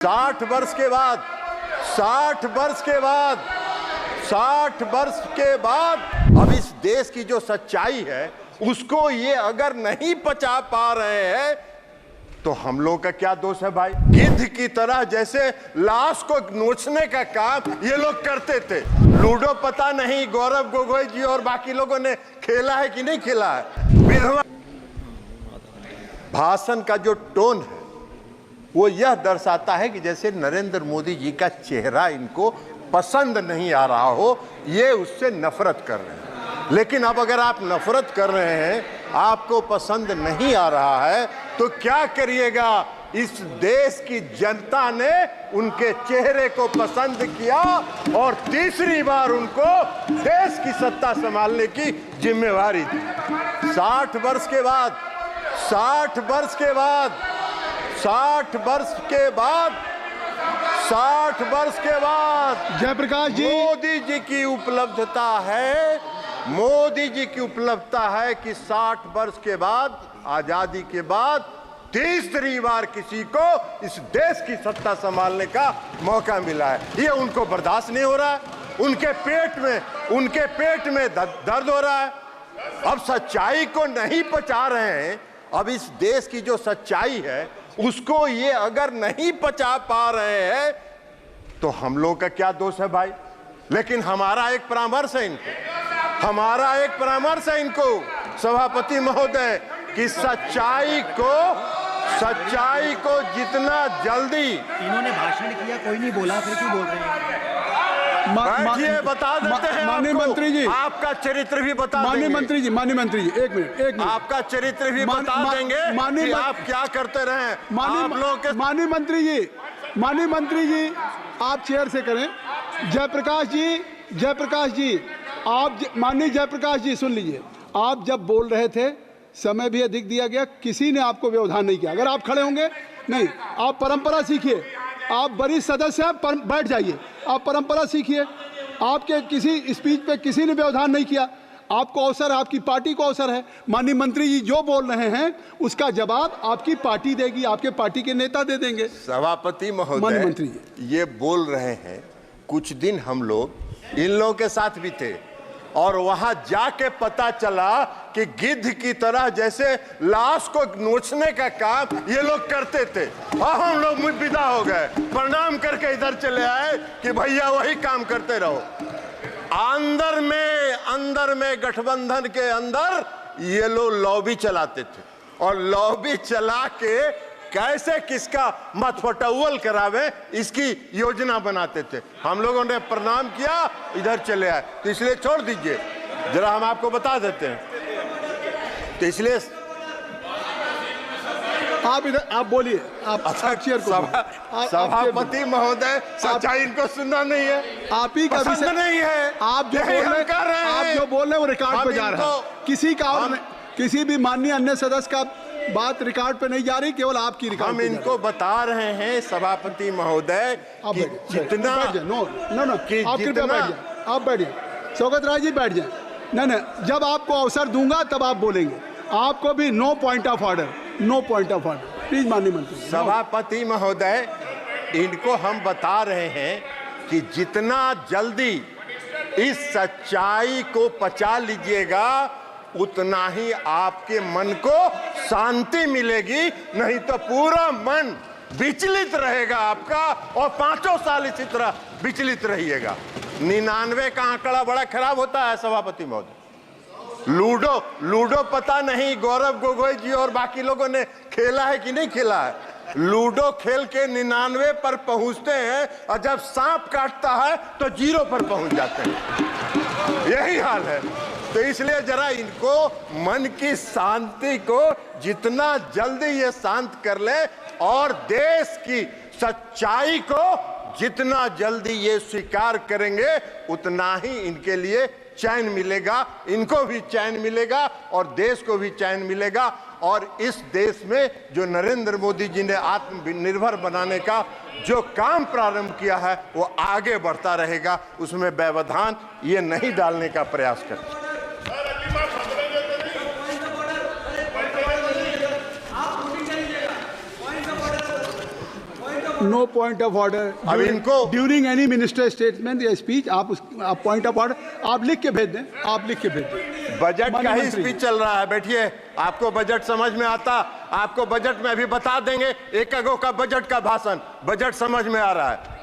60 वर्ष के बाद 60 वर्ष के बाद 60 वर्ष के बाद अब इस देश की जो सच्चाई है उसको ये अगर नहीं पचा पा रहे हैं तो हम लोगों का क्या दोष है भाई। गिद्ध की तरह जैसे लाश को नोचने का काम ये लोग करते थे। लूडो पता नहीं गौरव गोगोई जी और बाकी लोगों ने खेला है कि नहीं खेला है। विधवा भाषण का जो टोन है वो यह दर्शाता है कि जैसे नरेंद्र मोदी जी का चेहरा इनको पसंद नहीं आ रहा हो, ये उससे नफरत कर रहे हैं। लेकिन अब अगर आप नफरत कर रहे हैं, आपको पसंद नहीं आ रहा है, तो क्या करिएगा। इस देश की जनता ने उनके चेहरे को पसंद किया और तीसरी बार उनको देश की सत्ता संभालने की जिम्मेवारी दी। 60 वर्ष के बाद 60 वर्ष के बाद 60 वर्ष के बाद 60 वर्ष के बाद जयप्रकाश जी, मोदी जी की उपलब्धता है, मोदी जी की उपलब्धता है कि 60 वर्ष के बाद आजादी के बाद तीसरी बार किसी को इस देश की सत्ता संभालने का मौका मिला है। ये उनको बर्दाश्त नहीं हो रहा है। उनके पेट में दर्द हो रहा है। अब सच्चाई को नहीं पचा रहे हैं। अब इस देश की जो सच्चाई है उसको ये अगर नहीं पचा पा रहे हैं तो हम लोगों का क्या दोष है भाई। लेकिन हमारा एक परामर्श है इनको सभापति महोदय कि सच्चाई को जितना जल्दी। इन्होंने भाषण किया, कोई नहीं बोला, फिर क्यों बोल रहे हैं। बैठिए, बता देते हैं माननीय मंत्री जी, आपका चरित्र भी बता देंगे। माननीय मंत्री जी एक मिनट आपका चरित्र भी बता देंगे कि आप क्या करते रहे। माननीय मंत्री जी आप चेयर से करें। जयप्रकाश जी आप माननीय जयप्रकाश जी सुन लीजिए। आप जब बोल रहे थे समय भी अधिक दिया गया, किसी ने आपको व्यवधान नहीं किया। अगर आप खड़े होंगे नहीं, आप परंपरा सीखिए। आप वरिष्ठ सदस्य हैं, बैठ जाइए। आप परंपरा सीखिए। आपके किसी स्पीच पे किसी ने व्यवधान नहीं किया। आपको अवसर है, आपकी पार्टी को अवसर है। माननीय मंत्री जी जो बोल रहे हैं उसका जवाब आपकी पार्टी देगी, आपके पार्टी के नेता दे देंगे। सभापति महोदय, माननीय मंत्री जी ये बोल रहे हैं। कुछ दिन हम लोग इन लोगों के साथ भी थे और वहां जाके पता चला कि गिद्ध की तरह जैसे लाश को नोचने का काम ये लोग करते थे। और हम लोग विदा हो गए, प्रणाम करके इधर चले आए कि भैया वही काम करते रहो। अंदर में गठबंधन के अंदर ये लोग लॉबी चलाते थे और लॉबी चला के कैसे किसका मतफटौल करावे इसकी योजना बनाते थे। हम लोगों ने प्रणाम किया, इधर चले आए। तो इसलिए छोड़ दीजिए, जरा हम आपको बता देते हैं। तो इसलिए आप इधर आप बोलिए। आप चेयर को सभापति महोदय, सच्चाई इनको सुनना नहीं है, आप ही का पसंद नहीं है। आप जो बोल रहे हैं वो रिकॉर्ड पे जा रहा है। किसी भी माननीय अन्य सदस्य का बात रिकॉर्ड पे नहीं जा रही, केवल आपकी रिकॉर्ड। हम इनको बता रहे हैं सभापति महोदय कि जितना आप बैठिए। शौकत राय जी बैठ जाए। नहीं, जब आपको अवसर दूंगा तब आप बोलेंगे। आपको भी no point of order please. माननीय मंत्री सभापति महोदय, इनको हम बता रहे हैं कि जितना जल्दी इस सच्चाई को पचा लीजिएगा उतना ही आपके मन को शांति मिलेगी। नहीं तो पूरा मन विचलित रहेगा आपका और 5 साल इसी तरह विचलित रहिएगा। 99 का आंकड़ा बड़ा खराब होता है सभापति महोदय। लूडो पता नहीं गौरव गोगोई जी और बाकी लोगों ने खेला है कि नहीं खेला है। लूडो खेल के 99 पर पहुंचते हैं और जब सांप काटता है तो 0 पर पहुंच जाते हैं। यही हाल है। तो इसलिए जरा इनको मन की शांति को जितना जल्दी ये शांत कर ले और देश की सच्चाई को जितना जल्दी ये स्वीकार करेंगे उतना ही इनके लिए चैन मिलेगा, इनको भी चैन मिलेगा और देश को भी चैन मिलेगा। और इस देश में जो नरेंद्र मोदी जी ने आत्मनिर्भर बनाने का जो काम प्रारंभ किया है वो आगे बढ़ता रहेगा। उसमें व्यवधान ये नहीं डालने का प्रयास करें। No point of order. अब इनको ड्यूरिंग एनी मिनिस्टर स्टेटमेंट या स्पीच आप पॉइंट ऑफ ऑर्डर आप लिख के भेज दें, आप लिख के भेज दें। बजट का ही स्पीच चल रहा है, बैठिए। आपको बजट समझ में आता? आपको बजट में अभी बता देंगे, एक का बजट का भाषण, बजट समझ में आ रहा है।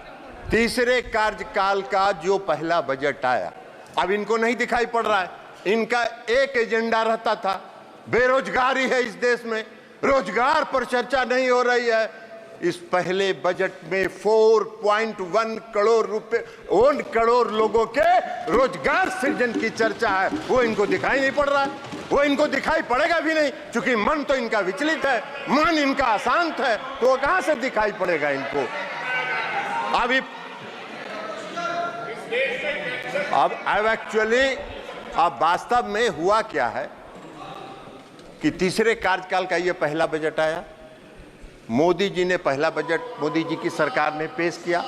तीसरे कार्यकाल का जो पहला बजट आया, अब इनको नहीं दिखाई पड़ रहा है। इनका एक एजेंडा रहता था, बेरोजगारी है इस देश में, रोजगार पर चर्चा नहीं हो रही है। इस पहले बजट में 4.1 करोड़ रुपए 1 करोड़ लोगों के रोजगार सृजन की चर्चा है, वो इनको दिखाई नहीं पड़ रहा है। वो इनको दिखाई पड़ेगा भी नहीं, क्योंकि मन तो इनका विचलित है, मन इनका अशांत है, तो वो कहां से दिखाई पड़ेगा इनको। अब एक्चुअली अब वास्तव में हुआ क्या है कि तीसरे कार्यकाल का ये पहला बजट आया, मोदी जी ने पहला बजट मोदी जी की सरकार ने पेश किया,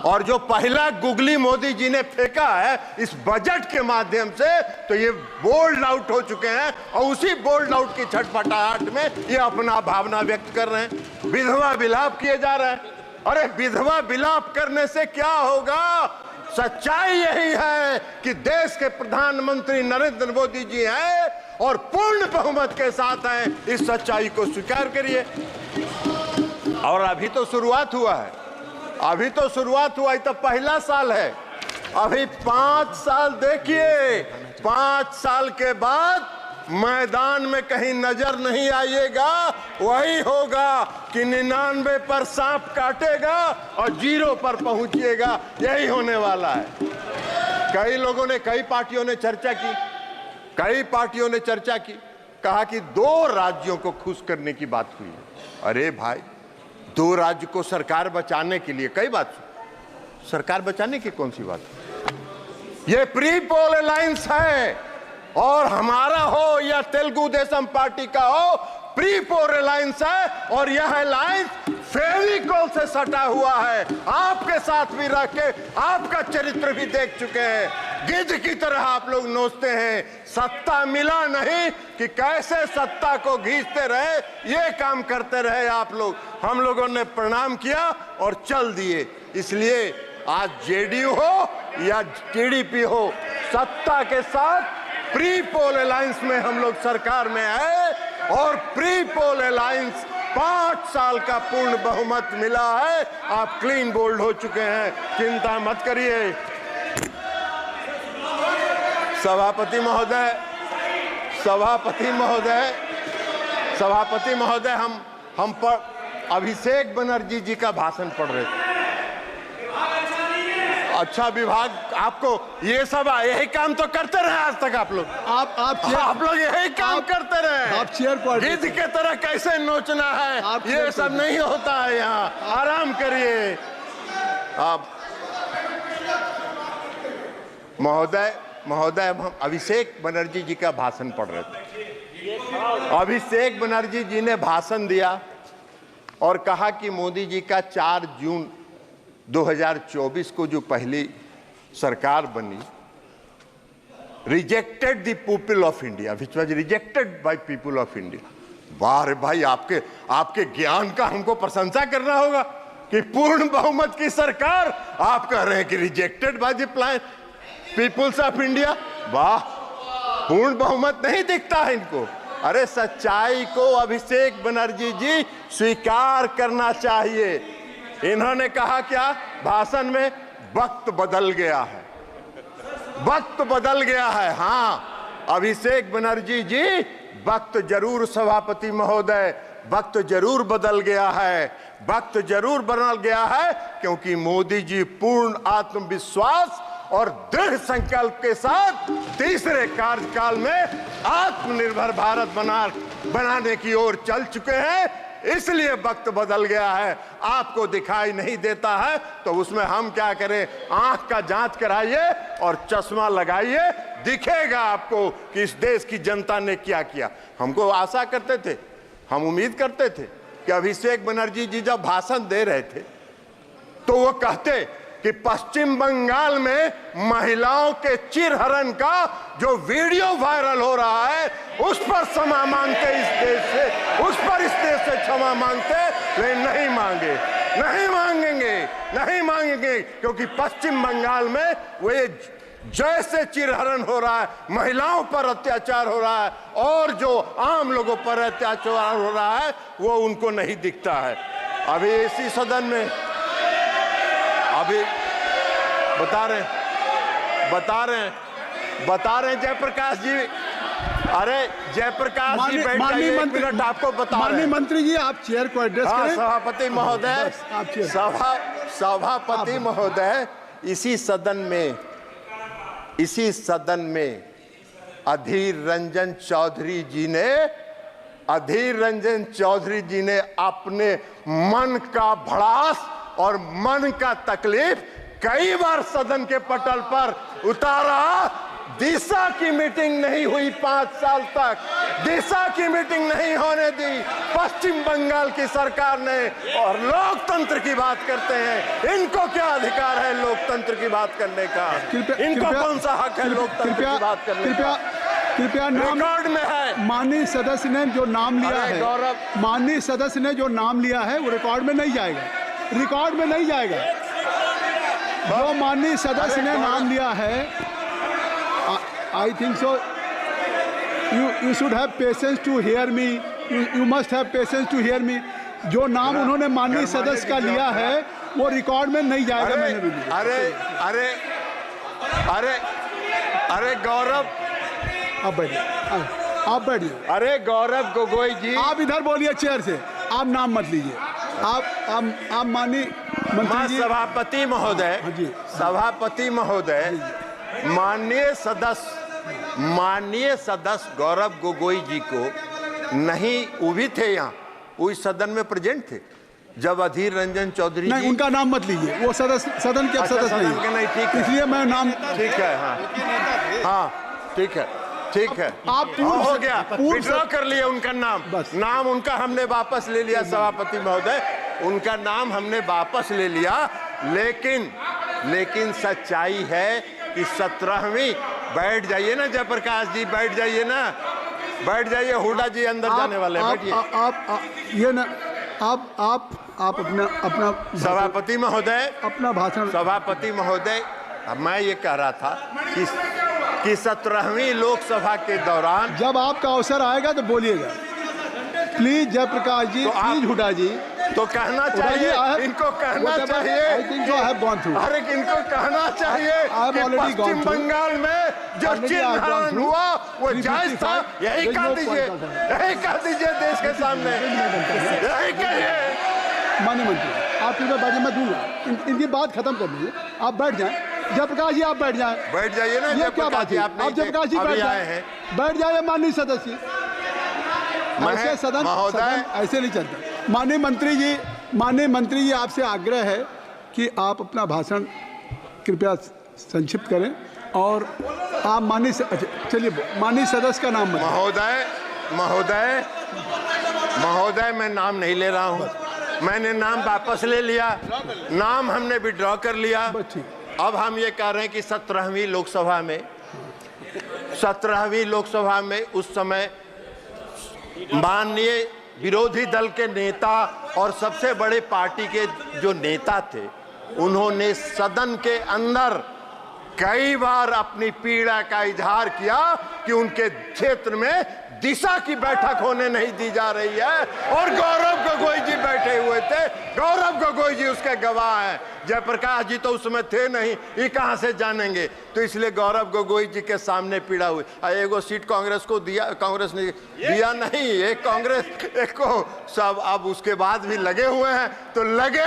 और जो पहला गुगली मोदी जी ने फेंका है इस बजट के माध्यम से, तो ये बोल्ड आउट हो चुके हैं, और उसी बोल्ड आउट की छटपटाहट में ये अपना भावना व्यक्त कर रहे हैं। विधवा विलाप किए जा रहे हैं। अरे विधवा विलाप करने से क्या होगा? सच्चाई यही है कि देश के प्रधानमंत्री नरेंद्र मोदी जी हैं और पूर्ण बहुमत के साथ हैं। इस सच्चाई को स्वीकार करिए। और अभी तो शुरुआत हुआ है, अभी तो शुरुआत हुआ है, तो पहला साल है। अभी 5 साल देखिए, 5 साल के बाद मैदान में कहीं नजर नहीं आइएगा, वही होगा कि 99 पर सांप काटेगा और 0 पर पहुंचिएगा, यही होने वाला है। कई लोगों ने, कई पार्टियों ने चर्चा की, कई पार्टियों ने चर्चा की, कहा कि 2 राज्यों को खुश करने की बात हुई है। अरे भाई, 2 राज्य को सरकार बचाने के लिए, कई बात, सरकार बचाने की कौन सी बात? ये प्री पोल अलायंस है, और हमारा हो या तेलुगु देशम पार्टी का हो, प्री पोल अलायंस है, और यह अलायंस फेविकोल से सटा हुआ है। आपके साथ भी रह के आपका चरित्र भी देख चुके हैं। गिद्ध की तरह आप लोग नोचते हैं। सत्ता मिला नहीं कि कैसे सत्ता को घींचते रहे, ये काम करते रहे आप लोग। हम लोगों ने प्रणाम किया और चल दिए। इसलिए आज जेडीयू हो या टीडीपी हो, सत्ता के साथ प्री पोल अलायंस में हम लोग सरकार में है, और प्री पोल अलायंस 5 साल का पूर्ण बहुमत मिला है। आप क्लीन बोल्ड हो चुके हैं, चिंता मत करिए। सभापति महोदय, सभापति महोदय, सभापति महोदय, हम पर अभिषेक बनर्जी जी का भाषण पढ़ रहे थे। अच्छा विभाग, आपको ये सब यही काम तो करते रहे आज तक आप लोग। आप लोग यही काम करते रहे। आप चेयर पर गिद्ध के तरह कैसे नोचना है, ये सब नहीं होता है यहाँ। आराम करिए आप। महोदय, हम अभिषेक बनर्जी जी का भाषण पढ़ रहे थे। अभिषेक बनर्जी जी ने भाषण दिया और कहा कि मोदी जी का 4 जून 2024 को जो पहली सरकार बनी, rejected the people of India, which was rejected by people of India. वाह रे भाई, आपके ज्ञान का हमको प्रशंसा करना होगा कि पूर्ण बहुमत की सरकार आप कह रहे हैं कि rejected by the peoples of India. वाह, पूर्ण बहुमत नहीं दिखता है इनको। अरे सच्चाई को अभिषेक बनर्जी जी स्वीकार करना चाहिए। इन्होंने कहा क्या भाषण में? वक्त बदल गया है, वक्त बदल गया है। हाँ अभिषेक बनर्जी जी, वक्त जरूर, सभापति महोदय, वक्त जरूर बदल गया है, वक्त जरूर बदल गया है, क्योंकि मोदी जी पूर्ण आत्मविश्वास और दृढ़ संकल्प के साथ तीसरे कार्यकाल में आत्मनिर्भर भारत बनाने की ओर चल चुके हैं। इसलिए वक्त बदल गया है। आपको दिखाई नहीं देता है तो उसमें हम क्या करें? आंख का जांच कराइए और चश्मा लगाइए, दिखेगा आपको कि इस देश की जनता ने क्या किया। हमको आशा करते थे, हम उम्मीद करते थे कि अभिषेक बनर्जी जी जब भाषण दे रहे थे तो वो कहते कि पश्चिम बंगाल में महिलाओं के चिरहरण का जो वीडियो वायरल हो रहा है उस पर क्षमा मांगते, इस देश से, उस पर इस देश से क्षमा मांगते, वे नहीं मांगे। नहीं मांगेंगे, नहीं मांगेंगे, क्योंकि पश्चिम बंगाल में वे जैसे चिरहरण हो रहा है, महिलाओं पर अत्याचार हो रहा है और जो आम लोगों पर अत्याचार हो रहा है वो उनको नहीं दिखता है। अभी इसी सदन में अभी बता रहे हैं जयप्रकाश जी, अरे जयप्रकाश जी बैठ जाइए, एक मिनट आपको बता रहे हैं। माननीय मंत्री जी आप चेयर को एड्रेस करें। सभापति महोदय, सभापति महोदय, इसी सदन में अधीर रंजन चौधरी जी ने अपने मन का भड़ास और मन का तकलीफ कई बार सदन के पटल पर उतारा। दिशा की मीटिंग नहीं हुई 5 साल तक, दिशा की मीटिंग नहीं होने दी पश्चिम बंगाल की सरकार ने, और लोकतंत्र की बात करते हैं। इनको क्या अधिकार है लोकतंत्र की बात करने का? इनको कौन सा हक है लोकतंत्र की बात करने का? कृपया रिकॉर्ड में है। माननीय सदस्य ने जो नाम लिया है, गौरव, माननीय सदस्य ने जो नाम लिया है वो रिकॉर्ड में नहीं जाएगा, रिकॉर्ड में नहीं जाएगा। जो माननीय सदस्य ने नाम लिया है, I think so. You should have patience to hear me. You must have patience to hear me. जो नाम उन्होंने माननीय सदस्य का लिया है वो रिकॉर्ड में नहीं जाएगा। मैंने भी लिया। अरे गौरव, आप बैठिए। अरे गौरव गोगोई जी, आप इधर बोलिए चेयर से, आप नाम मत लीजिए। आप माननीय मंत्री जी, सभापति महोदय, सभापति महोदय, माननीय सदस्य गौरव गोगोई जी को नहीं, वो भी थे यहाँ, वो इस सदन में प्रेजेंट थे जब अधीर रंजन चौधरी नहीं, जी, उनका नाम मत लीजिए, वो सदन के सदस्य नहीं, ठीक है, इसलिए मैं नाम, ठीक है, हाँ ठीक है, आप हो गया, विड्रॉ कर लिया उनका नाम उनका हमने वापस ले लिया। सभापति महोदय, उनका नाम हमने वापस ले लिया, लेकिन सच्चाई है कि 17वीं, बैठ जाइए ना जयप्रकाश जी, बैठ जाइए, हुड्डा जी अंदर जाने वाले हैं, बैठिए। आप अपना सभापति महोदय, अपना भाषण। सभापति महोदय, मैं ये कह रहा था कि 17वीं लोकसभा के दौरान जब आपका अवसर आएगा तो बोलिएगा प्लीज। जयप्रकाश जी, प्लीज हुड्डा जी, तो कहना चाहिए, इनको कहना चाहिए, अरे इनको कहना चाहिए कि पश्चिम बंगाल में जो चिन्हरण हुआ वो जायज था। यही कह दीजिए देश के सामने, यही कहिए। माननीय मंत्री आप इधर बैठिए, मैं दूंगा, इनकी बात खत्म कर दीजिए, आप बैठ जाएं। जयप्रकाश जी आप बैठ जाइए ना, ये क्या बात है? आप जयप्रकाश जी बैठ जाइए, माननीय सदस्य। ऐसे सदन ऐसे नहीं चलता। माननीय मंत्री जी आपसे आग्रह है कि आप अपना भाषण कृपया संक्षिप्त करें और आप चलिए माननीय सदस्य का नाम महोदय मैं नाम नहीं ले रहा हूं, मैंने नाम वापस ले लिया, नाम हमने विड्रॉ कर लिया। अब हम ये कह रहे हैं कि 17वीं लोकसभा में उस समय माननीय विरोधी दल के नेता और सबसे बड़े पार्टी के जो नेता थे, उन्होंने सदन के अंदर कई बार अपनी पीड़ा का इजहार किया कि उनके क्षेत्र में दिशा की बैठक होने नहीं दी जा रही है, और गौरव गोगोई जी बैठे हुए थे। गौरव गोगोई जी उसके गवाह हैं, जयप्रकाश जी तो उसमें थे नहीं, ये कहां से जानेंगे? तो इसलिए गौरव गोगोई जी के सामने पीड़ा हुई। एगो सीट कांग्रेस को दिया, कांग्रेस ने दिया नहीं, एक कांग्रेस एक को सब, अब उसके बाद भी लगे हुए हैं। तो लगे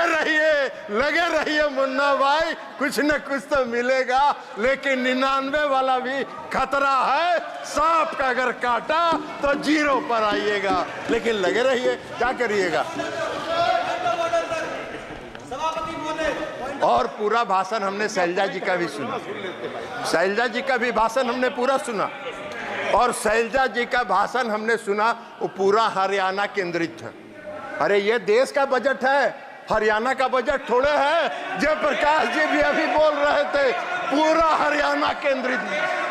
रहिए मुन्ना भाई, कुछ न कुछ तो मिलेगा, लेकिन 99 वाला भी खतरा है। सांप का अगर काटा तो 0 पर आइएगा, लेकिन लगे रहिए, क्या करिएगा। और पूरा भाषण हमने शैलजा जी का भी सुना, शैलजा जी का भी भाषण हमने पूरा सुना, और शैलजा जी का भाषण हमने सुना, वो पूरा हरियाणा केंद्रित है। अरे ये देश का बजट है, हरियाणा का बजट थोड़े है। जयप्रकाश जी भी अभी बोल रहे थे पूरा हरियाणा केंद्रित,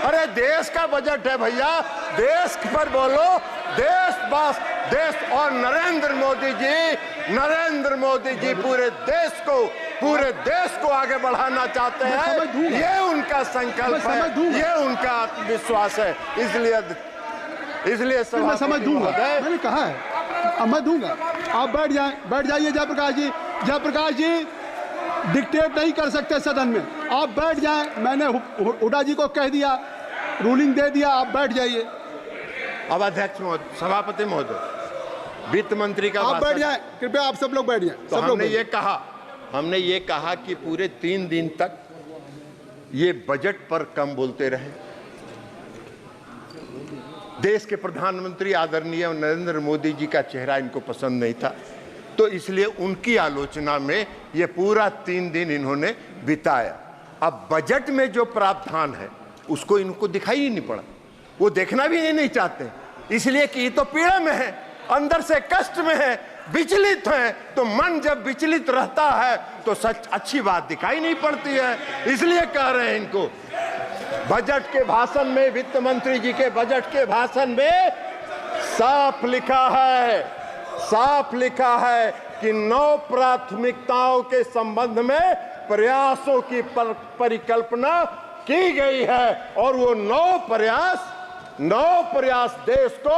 अरे देश का बजट है भैया, देश पर बोलो, देश बस देश। और नरेंद्र मोदी जी नरेंद्र मोदी जी पूरे देश को आगे बढ़ाना चाहते हैं। ये उनका संकल्प है, ये उनका आत्मविश्वास है। इसलिए मैं समझ दूंगा, मैंने कहा है, अब मैं दूंगा। आप बैठ जाइए जयप्रकाश जी डिक्टेट नहीं कर सकते सदन में, आप बैठ जाएं। मैंने हुड्डा जी को कह दिया, रूलिंग दे दिया, आप बैठ जाइए। अब अध्यक्ष महोदय, सभापति महोदय, वित्त मंत्री का आप बैठ जाएं, कृपया आप सब लोग बैठ जाएं। तो हमने ये कहा कि पूरे 3 दिन तक ये बजट पर कम बोलते रहे। देश के प्रधानमंत्री आदरणीय नरेंद्र मोदी जी का चेहरा इनको पसंद नहीं था, तो इसलिए उनकी आलोचना में ये पूरा 3 दिन इन्होंने बिताया। अब बजट में जो प्रावधान है उसको इनको दिखाई ही नहीं पड़ा, वो देखना भी नहीं चाहते, इसलिए कि ये तो पीड़ा में है, अंदर से कष्ट में है, विचलित है। तो मन जब विचलित रहता है तो सच अच्छी बात दिखाई नहीं पड़ती है, इसलिए कह रहे हैं इनको। बजट के भाषण में, वित्त मंत्री जी के बजट के भाषण में साफ लिखा है कि 9 प्राथमिकताओं के संबंध में प्रयासों की परिकल्पना की गई है और वो 9 प्रयास देश को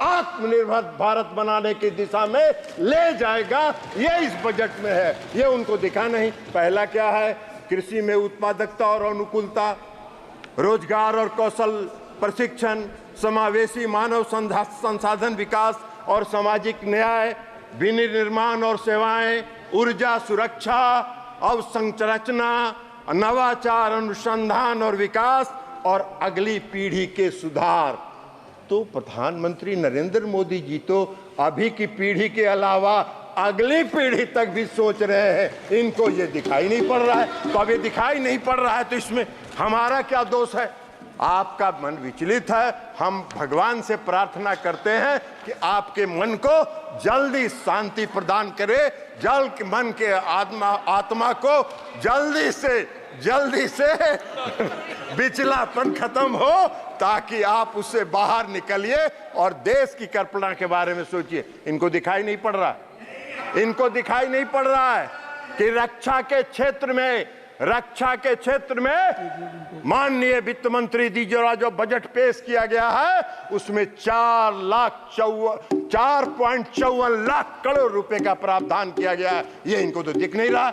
आत्मनिर्भर भारत बनाने की दिशा में ले जाएगा। ये इस बजट में है, ये उनको दिखा नहीं। पहला क्या है? कृषि में उत्पादकता और अनुकूलता, रोजगार और कौशल प्रशिक्षण, समावेशी मानव संसाधन विकास और सामाजिक न्याय, विनिर्माण और सेवाएं, ऊर्जा सुरक्षा, अवसंरचना, नवाचार, अनुसंधान और विकास और अगली पीढ़ी के सुधार। तो प्रधानमंत्री नरेंद्र मोदी जी तो अभी की पीढ़ी के अलावा अगली पीढ़ी तक भी सोच रहे हैं, इनको ये दिखाई नहीं पड़ रहा है। तो अब ये दिखाई नहीं पड़ रहा है तो इसमें हमारा क्या दोष है? आपका मन विचलित है, हम भगवान से प्रार्थना करते हैं कि आपके मन को जल्दी शांति प्रदान करे, मन के आत्मा को जल्दी से विचलापन खत्म हो, ताकि आप उससे बाहर निकलिए और देश की कल्पना के बारे में सोचिए। इनको दिखाई नहीं पड़ रहा है कि रक्षा के क्षेत्र में माननीय वित्त मंत्री जी द्वारा जो बजट पेश किया गया है उसमें 4.54 लाख करोड़ रुपए का प्रावधान किया गया है। ये इनको तो दिख नहीं रहा।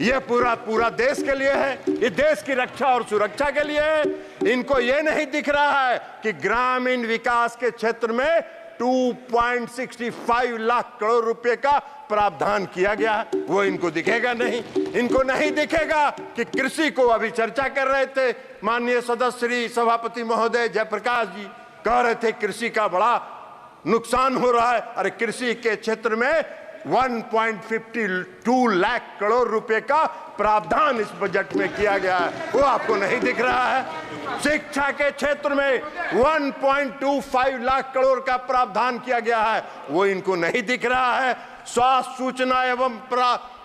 ये पूरा देश के लिए है, ये देश की रक्षा और सुरक्षा के लिए है। इनको ये नहीं दिख रहा है कि ग्रामीण विकास के क्षेत्र में 2.65 लाख करोड़ रुपए का प्रावधान किया गया है, वो इनको दिखेगा नहीं। इनको नहीं दिखेगा कि कृषि को, अभी चर्चा कर रहे थे माननीय सदस्य श्री सभापति महोदय जयप्रकाश जी, कह रहे थे कृषि का बड़ा नुकसान हो रहा है। अरे कृषि के क्षेत्र में 1.52 लाख करोड़ रुपए का प्रावधान इस बजट में किया गया है, वो आपको नहीं दिख रहा है। शिक्षा के क्षेत्र में 1.25 लाख करोड़ का प्रावधान किया गया है, वो इनको नहीं दिख रहा है। स्वास्थ्य, सूचना एवं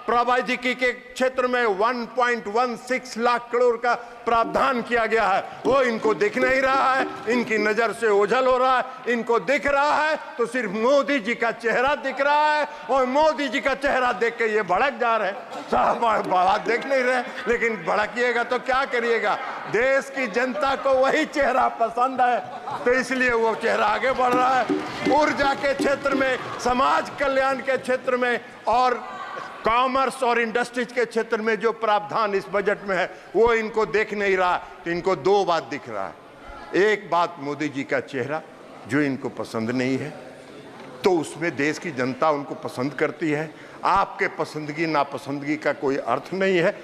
प्रौद्योगिकी के क्षेत्र में 1.16 लाख करोड़ का प्रावधान किया गया है, वो इनको दिख नहीं रहा है। इनकी नजर से ओझल हो रहा है। इनको दिख रहा है तो सिर्फ मोदी जी का चेहरा दिख रहा है, और मोदी जी का चेहरा देख के ये भड़क जा रहे हैं। साहब बात देख नहीं रहे, लेकिन भड़किएगा तो क्या करिएगा? देश की जनता को वही चेहरा पसंद है, तो इसलिए वो चेहरा आगे बढ़ रहा है। ऊर्जा के क्षेत्र में, समाज कल्याण के क्षेत्र में और कॉमर्स और इंडस्ट्रीज के क्षेत्र में जो प्रावधान इस बजट में है वो इनको देख नहीं रहा। तो इनको 2 बात दिख रहा है। एक बात मोदी जी का चेहरा जो इनको पसंद नहीं है, तो उसमें देश की जनता उनको पसंद करती है। आपके पसंदगी नापसंदगी का कोई अर्थ नहीं है।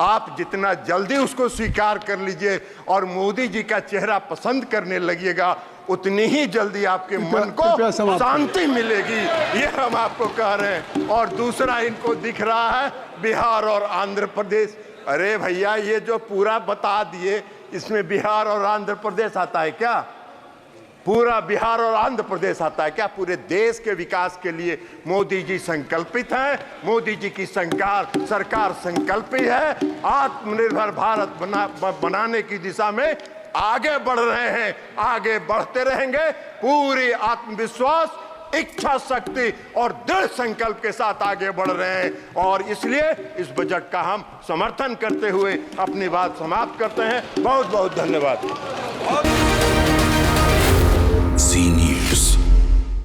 आप जितना जल्दी उसको स्वीकार कर लीजिए और मोदी जी का चेहरा पसंद करने लगिएगा, उतनी ही जल्दी आपके मन को शांति मिलेगी, ये हम आपको कह रहे हैं। और दूसरा इनको दिख रहा है बिहार और आंध्र प्रदेश। अरे भैया, ये जो पूरा बता दिए, इसमें बिहार और आंध्र प्रदेश आता है क्या? पूरा बिहार और आंध्र प्रदेश आता है क्या? पूरे देश के विकास के लिए मोदी जी संकल्पित हैं। मोदी जी की सरकार संकल्पित है। आत्मनिर्भर भारत बनाने की दिशा में आगे बढ़ रहे हैं, आगे बढ़ते रहेंगे। पूरी आत्मविश्वास इच्छा शक्ति और दृढ़ संकल्प के साथ आगे बढ़ रहे हैं और इसलिए इस बजट का हम समर्थन करते हुए अपनी बात समाप्त करते हैं। बहुत बहुत धन्यवाद।